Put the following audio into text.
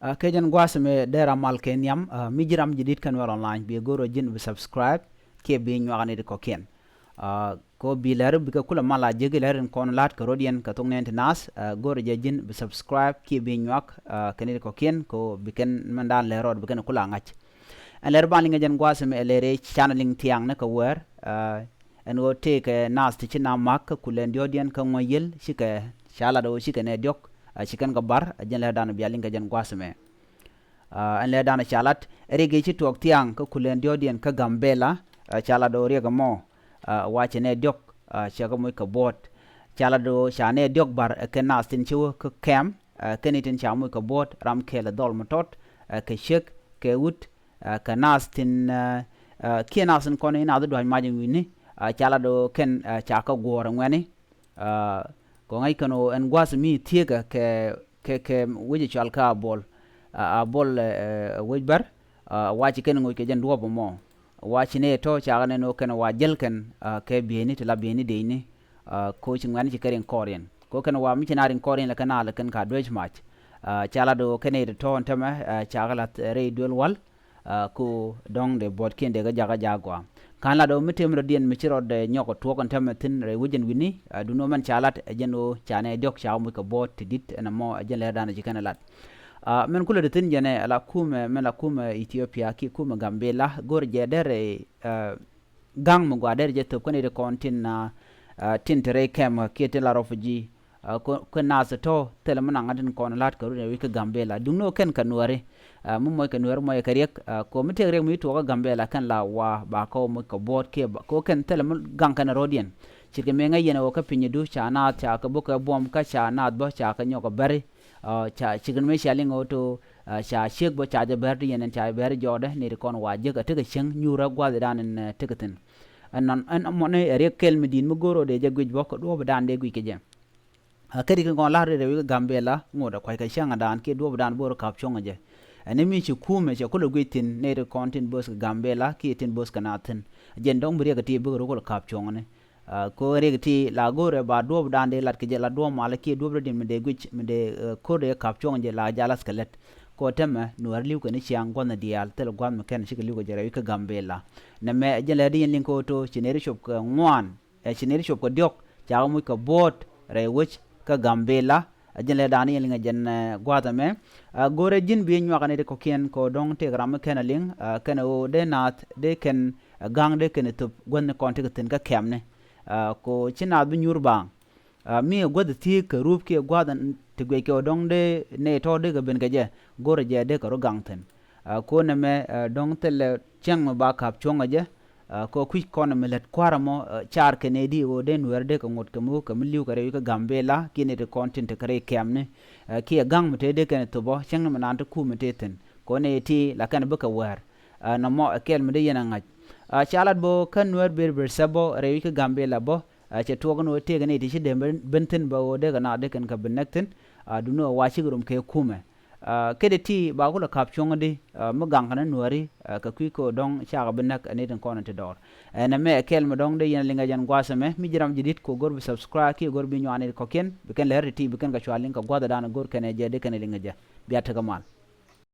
kejan gwasme dera mal kenyam mijiram jidit kan war online bi goro jin bi subscribe ke bi nyuagani de koken ko bi ler bi ka kula mala jegi lerin kon lat ko rodien ka tong nent nas goro je jin bi subscribe ke bi nyuak kanide koken ko bi ken mandan lerod bi ken kula ngach an ler ban linga jan gwasme lere channeling tiang ne ko wer en wo te ke nas ti china mak kulen diodien ka ngoyel shike shala do shike ne diok chicken ga bar jen le dan biya linga jen gwasme an le dan chalat erege chi tok tiang ko kulen diodien ka gambela chala do rega mo wache ne diok chaga moy ka bot chala do chane diok bar ke nas tin chu ko kem keni tin cha moy ka bot ram kele dol motot ke shek ke ut ka nas tin ke nasin kono ina do majin wini chala do ken cha ka gor ngani ko ngai kano en gwasmi tiega ke wiji chalka bol a bol wejbar wachi ken ngoy ke jen duobo mo wachi ne to chagane no ken wa jelken ke bieni to la bieni de ni ko chingani ci karen koren ko ken wa mi cinarin koren la kana la ken ka doj match chala do ken de to ntama chagala re dol wal ko dong de bot ken de ga jaga jagwa kan la do mitem ro dien mi ciro de nyoko to kon ntama tin re wujen wini du no man chalat jeno chane dok chaw mu ko bot dit na mo jen le dana ci kana lat men kula de tin jene ala kume men la kume Ethiopia ki kume Gambela gor je dere gang mo gwa der je to kone de kontin na tin tere kem ki te la refugee ko na sa to tele man ngadin kon lat ko ne wi ka Gambela dungno ken ka Nuer mo moy ka Nuer moy ka rek ko mi te rek mi to ga Gambela kan la wa ba ko mo ko bot ke ko ken tele gang kan rodien chike me ngai yene o ka pinyu cha ka boka bom ka cha na bo cha ka nyoko bari cha chicken me shaling auto cha shek bo cha de berdi yenen cha ber jode ni kon waje ga tege cheng nyura gwa de dan tegetin an mone ere kel medin mo goro de je gwej boko do dan de gwi keje kedi ko la re wi Gambela ngoda kwai ka shanga dan ke do dan boro kap chonga je ene mi chi kume che ko gwitin ne de kontin bos Gambela ki tin bos kanatin jen dong bri ga ti boro ko kap chonga ne ko regti la gore ba do dande lat ke la do mala ke do din mede guch mede ko de kap chong je la jala skelet ko tema Nuer liu ko ni chiang gona dial tel gwam ken shi liu ko jere ka Gambela na me jele di yin ko to chineri shop ko ngwan chineri shop ko diok ja mu ko bot re wich ka Gambela jele dani yin nga jen gwata me gore jin bi nyu kan de ko ken ko dong te gram ken ling ken o de nat de ken gang de ken to gon kon te ten ka kemne ko china bi nyurbang mi god ti ka rup ke gwadan te gwe ke dong de ne to de ga ben gaje gore je de ka ro gangten ko ne me dong tel cheng ba kap chonga je ko ku ko ne melet kwara mo char ke ne di o de Nuer de ka ngot ka mu ka miliu ka re ka Gambela ki ne de content ka re kemne ki gang mete de ka to bo cheng me nan to ku mete ten ko ne ti la kan ba ka war na mo kel me de yana ngaj chalat bo kan Nuer ber sabo re ka Gambela bo che togono te gane ti de benten ba o de na de kan ka benekten du no wa chigurum ke kume kede ti ba ko la kap chongde mo gang kan Nueri ka ko dong chaga benek ane den kono te dor na me kel mo dong de yen linga jan gwasame mi jiram jidit ko gor bi subscribe ki gor bi nyane ko ken be ken ler ti be ken ka chwalin ka gwada dana gor ken je de ken linga ja biya ta gamal